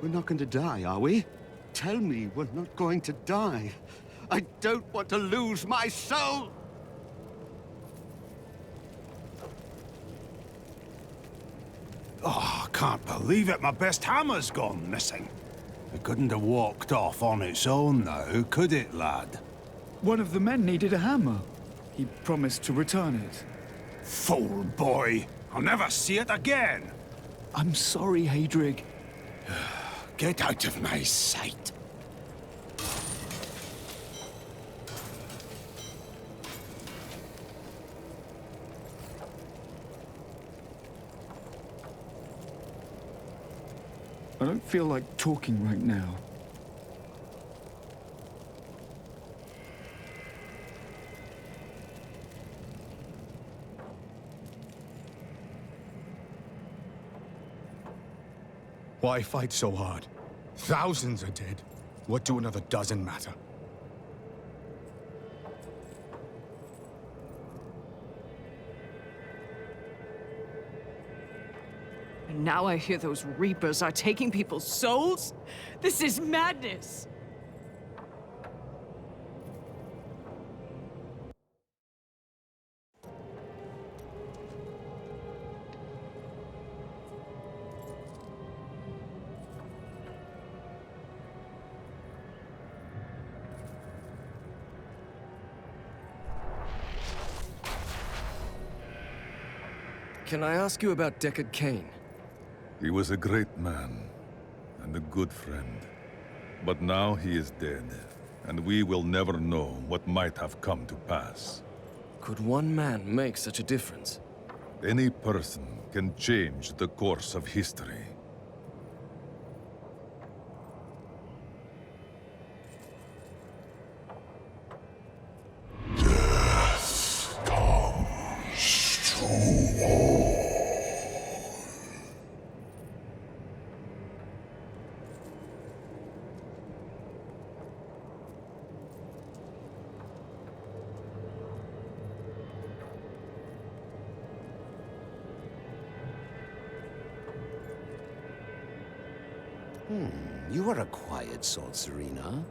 We're not going to die, are we? Tell me we're not going to die. I don't want to lose my soul! Oh, I can't believe it. My best hammer's gone missing. It couldn't have walked off on its own now, could it, lad? One of the men needed a hammer. He promised to return it. Fool boy! I'll never see it again! I'm sorry, Hadrig. Get out of my sight! I don't feel like talking right now. Why fight so hard? Thousands are dead. What do another dozen matter? And now I hear those Reapers are taking people's souls? This is madness! Can I ask you about Deckard Cain? He was a great man, and a good friend. But now he is dead, and we will never know what might have come to pass. Could one man make such a difference? Any person can change the course of history. You are a quiet sort, Serena.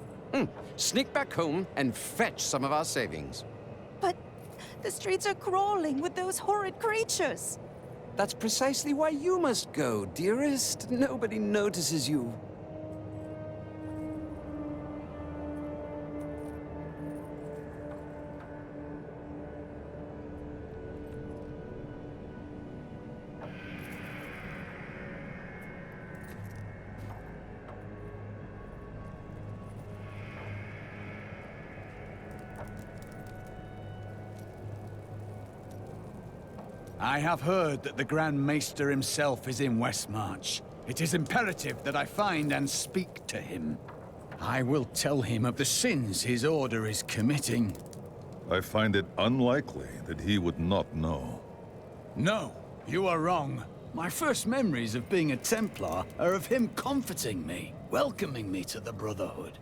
Sneak back home and fetch some of our savings. But the streets are crawling with those horrid creatures. That's precisely why you must go, dearest. Nobody notices you. I have heard that the Grand Maester himself is in Westmarch. It is imperative that I find and speak to him. I will tell him of the sins his order is committing. I find it unlikely that he would not know. No, you are wrong. My first memories of being a Templar are of him comforting me, welcoming me to the Brotherhood.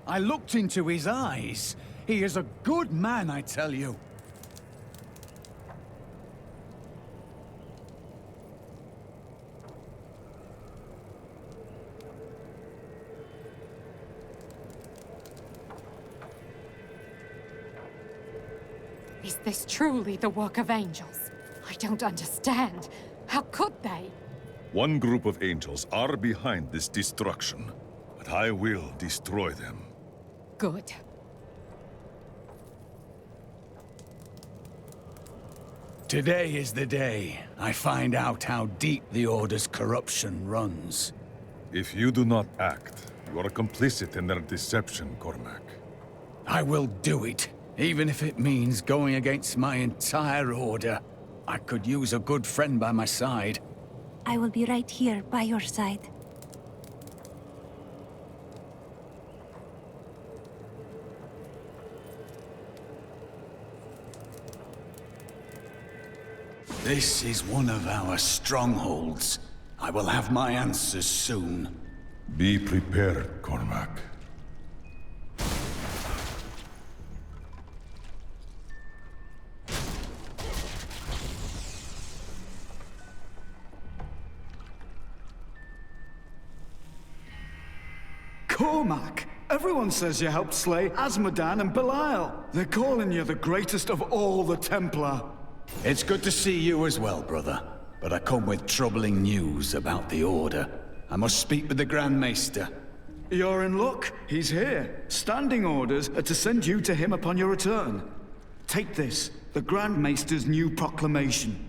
I looked into his eyes. He is a good man, I tell you. Is this truly the work of angels? I don't understand. How could they? One group of angels are behind this destruction, but I will destroy them. Good. Today is the day I find out how deep the Order's corruption runs. If you do not act, you are complicit in their deception, Cormac. I will do it, even if it means going against my entire Order. I could use a good friend by my side. I will be right here by your side. This is one of our strongholds. I will have my answers soon. Be prepared, Cormac. Cormac! Everyone says you helped slay Asmodan and Belial. They're calling you the greatest of all the Templar. It's good to see you as well, brother. But I come with troubling news about the Order. I must speak with the Grand Maester. You're in luck. He's here. Standing orders are to send you to him upon your return. Take this, the Grand Maester's new proclamation.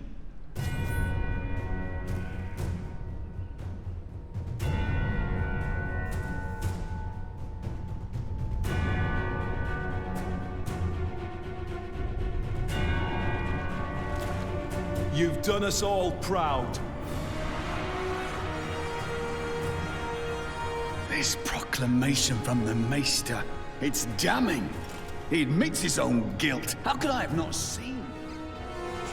You've done us all proud. This proclamation from the Maester, it's damning. He admits his own guilt. How could I have not seen?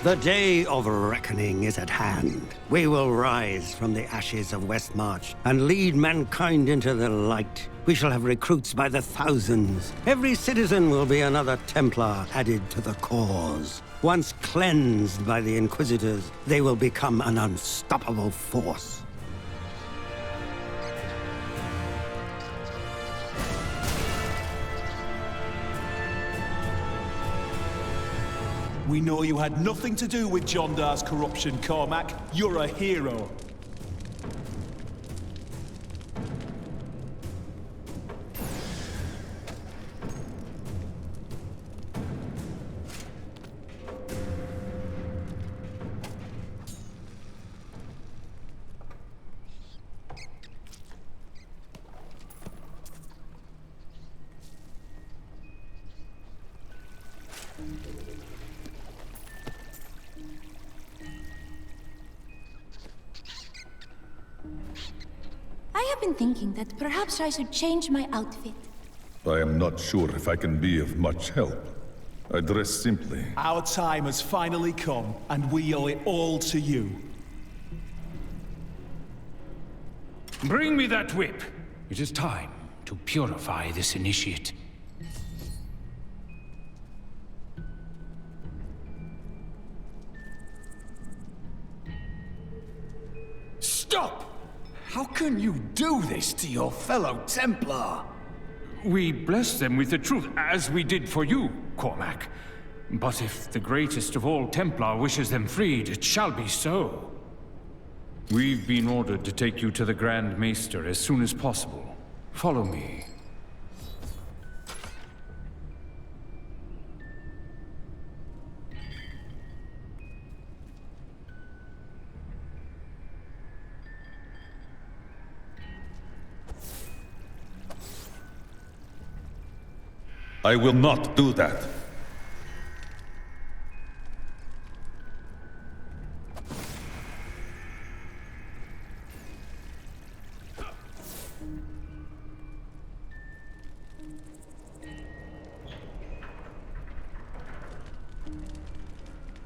The day of reckoning is at hand. We will rise from the ashes of Westmarch and lead mankind into the light. We shall have recruits by the thousands. Every citizen will be another Templar added to the cause. Once cleansed by the Inquisitors, they will become an unstoppable force. We know you had nothing to do with Jondar's corruption, Cormac. You're a hero. I have been thinking that perhaps I should change my outfit. I am not sure if I can be of much help. I dress simply. Our time has finally come, and we owe it all to you. Bring me that whip. It is time to purify this initiate. Stop! How can you do this to your fellow Templar? We bless them with the truth, as we did for you, Cormac. But if the greatest of all Templar wishes them freed, it shall be so. We've been ordered to take you to the Grand Maester as soon as possible. Follow me. I will not do that.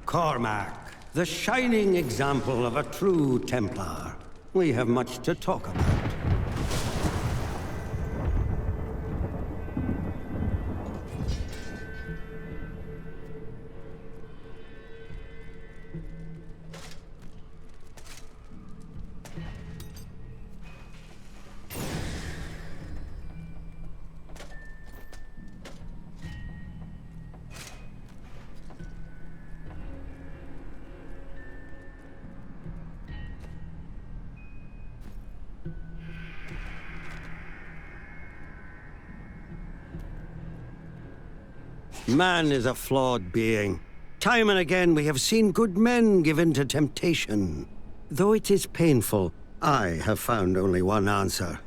Cormac, the shining example of a true Templar. We have much to talk about. Man is a flawed being. Time and again we have seen good men given to temptation. Though it is painful, I have found only one answer.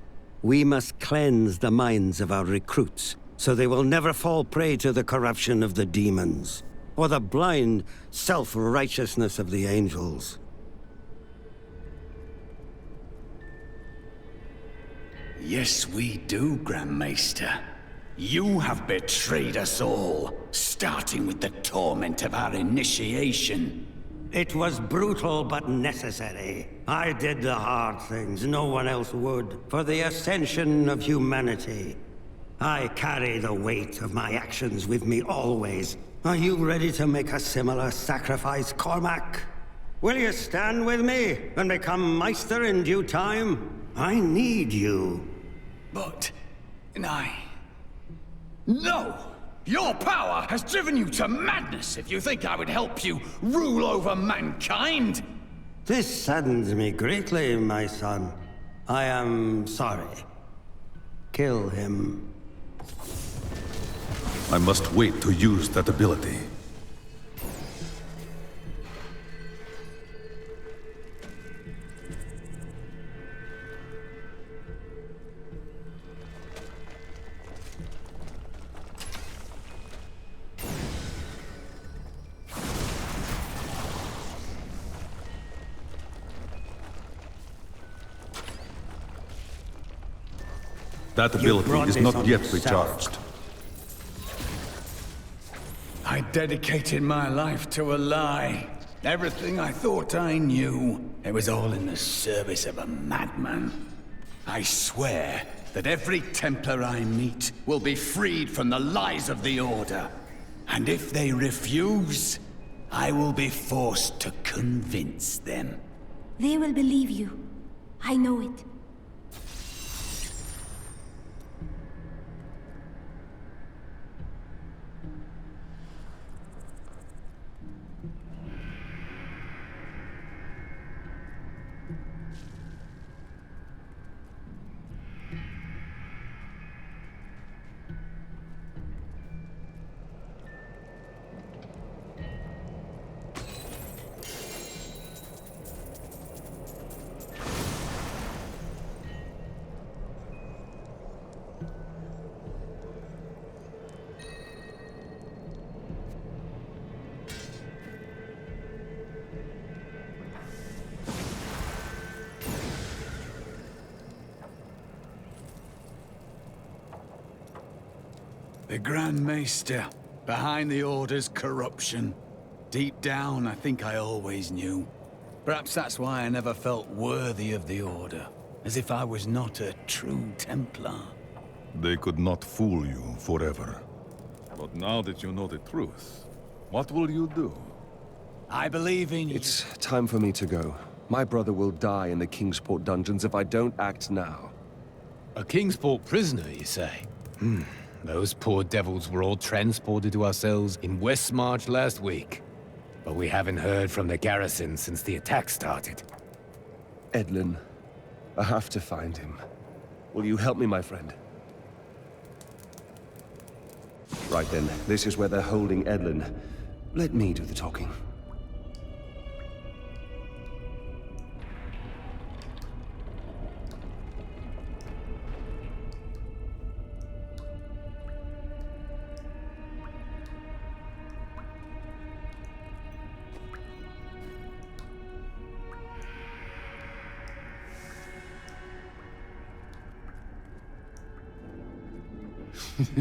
We must cleanse the minds of our recruits, so they will never fall prey to the corruption of the demons, or the blind self-righteousness of the angels. Yes, we do, Grand Maester. You have betrayed us all, starting with the torment of our initiation. It was brutal but necessary. I did the hard things no one else would, for the ascension of humanity. I carry the weight of my actions with me always. Are you ready to make a similar sacrifice, Cormac? Will you stand with me and become Meister in due time? I need you. But No! Your power has driven you to madness if you think I would help you rule over mankind! This saddens me greatly, my son. I am sorry. Kill him. I must wait to use that ability. That ability is not yet recharged. I dedicated my life to a lie. Everything I thought I knew, it was all in the service of a madman. I swear that every Templar I meet will be freed from the lies of the Order. And if they refuse, I will be forced to convince them. They will believe you. I know it. The Grand Maester, behind the Order's corruption. Deep down, I think I always knew. Perhaps that's why I never felt worthy of the Order. As if I was not a true Templar. They could not fool you forever. But now that you know the truth, what will you do? I believe in you. It's time for me to go. My brother will die in the Kingsport dungeons if I don't act now. A Kingsport prisoner, you say? Those poor devils were all transported to our cells in Westmarch last week. But we haven't heard from the garrison since the attack started. Edlin, I have to find him. Will you help me, my friend? Right then, this is where they're holding Edlin. Let me do the talking.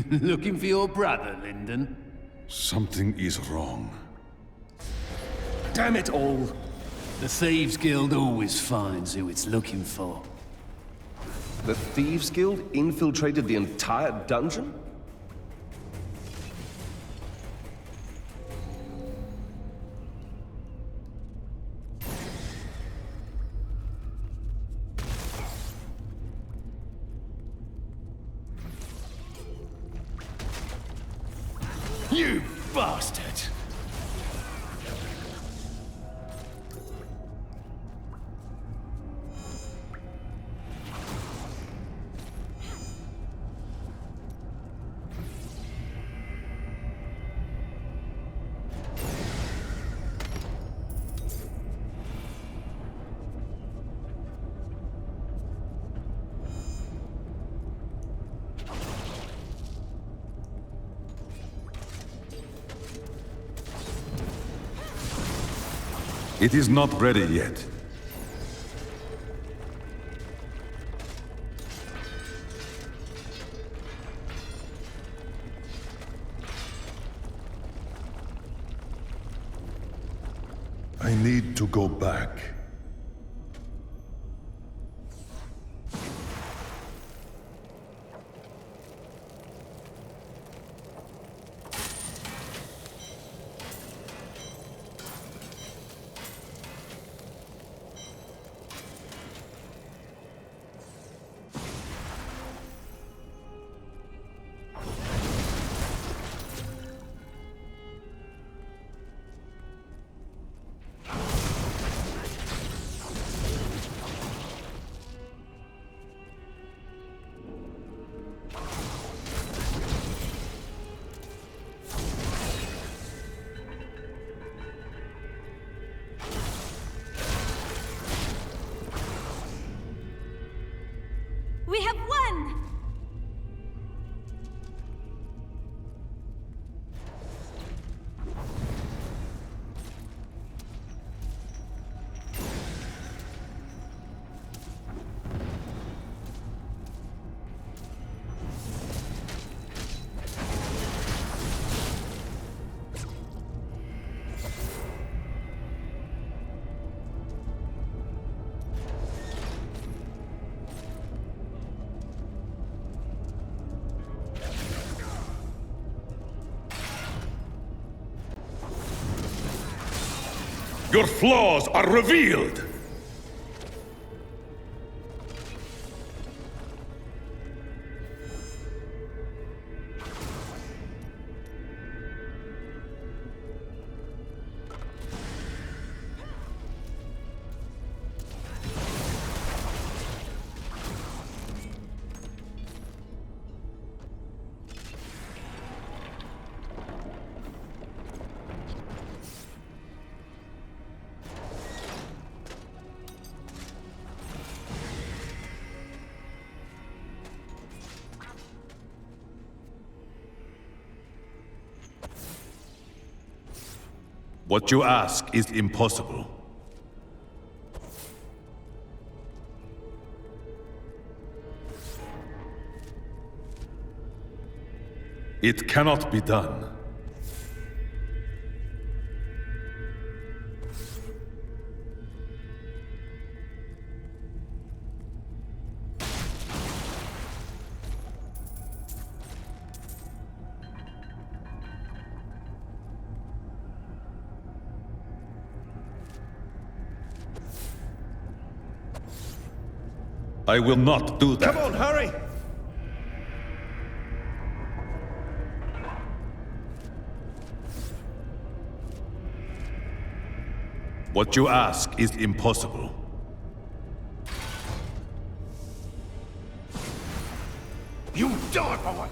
Looking for your brother, Lyndon? Something is wrong. Damn it all! The Thieves Guild always finds who it's looking for. The Thieves Guild infiltrated the entire dungeon? You bastard! It is not ready yet. I need to go back. Your flaws are revealed! What you ask is impossible. It cannot be done. I will not do that. Come on, hurry! What you ask is impossible. You die, boy!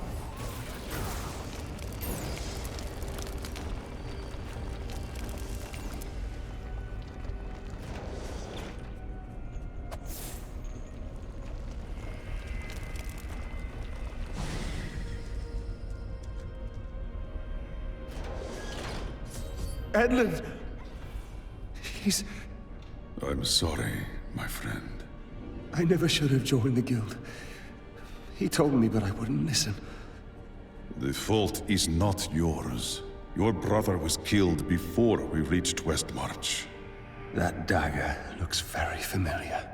Edlin! He's... I'm sorry, my friend. I never should have joined the guild. He told me, but I wouldn't listen. The fault is not yours. Your brother was killed before we reached Westmarch. That dagger looks very familiar.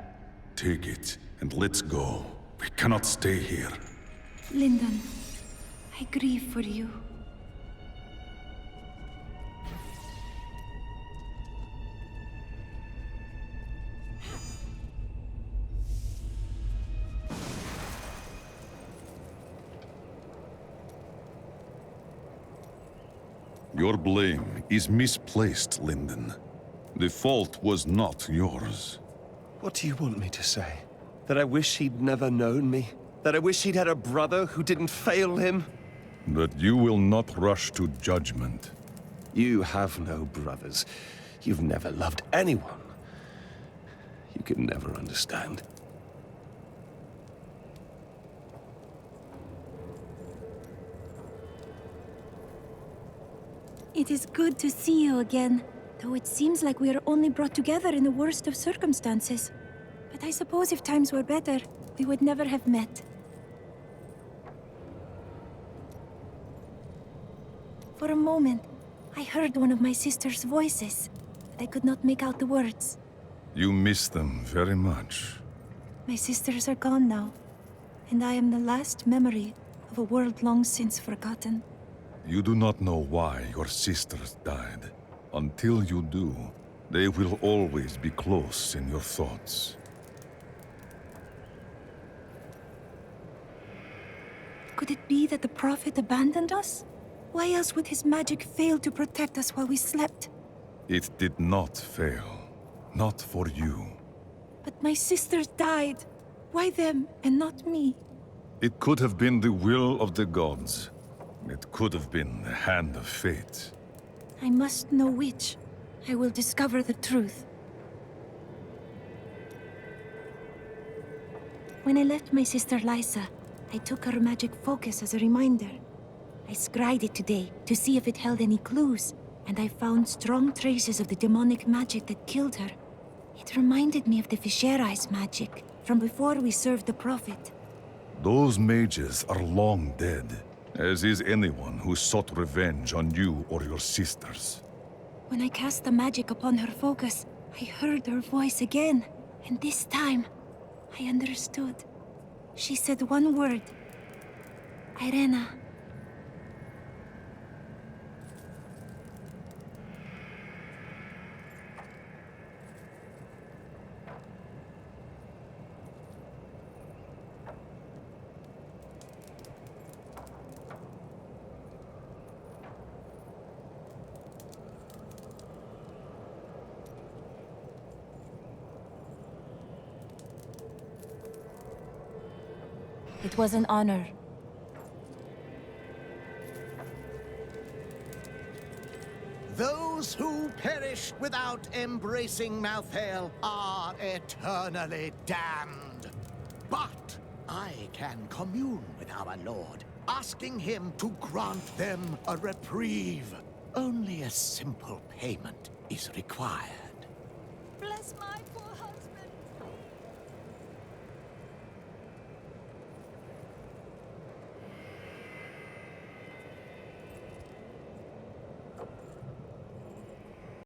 Take it, and let's go. We cannot stay here. Lyndon, I grieve for you. Your blame is misplaced, Lyndon. The fault was not yours. What do you want me to say? That I wish he'd never known me? That I wish he'd had a brother who didn't fail him? That you will not rush to judgment. You have no brothers. You've never loved anyone. You can never understand. It is good to see you again, though it seems like we are only brought together in the worst of circumstances. But I suppose if times were better, we would never have met. For a moment, I heard one of my sister's voices, but I could not make out the words. You miss them very much. My sisters are gone now, and I am the last memory of a world long since forgotten. You do not know why your sisters died. Until you do, they will always be close in your thoughts. Could it be that the Prophet abandoned us? Why else would his magic fail to protect us while we slept? It did not fail. Not for you. But my sisters died. Why them and not me? It could have been the will of the gods. It could have been the hand of fate. I must know which. I will discover the truth. When I left my sister Lysa, I took her magic focus as a reminder. I scryed it today to see if it held any clues, and I found strong traces of the demonic magic that killed her. It reminded me of the Viserys magic from before we served the Prophet. Those mages are long dead, as is anyone who sought revenge on you or your sisters. When I cast the magic upon her focus, I heard her voice again, and this time, I understood. She said one word. Irena. It was an honor. Those who perish without embracing Malthael are eternally damned. But I can commune with our Lord, asking him to grant them a reprieve. Only a simple payment is required. Bless my poor husband.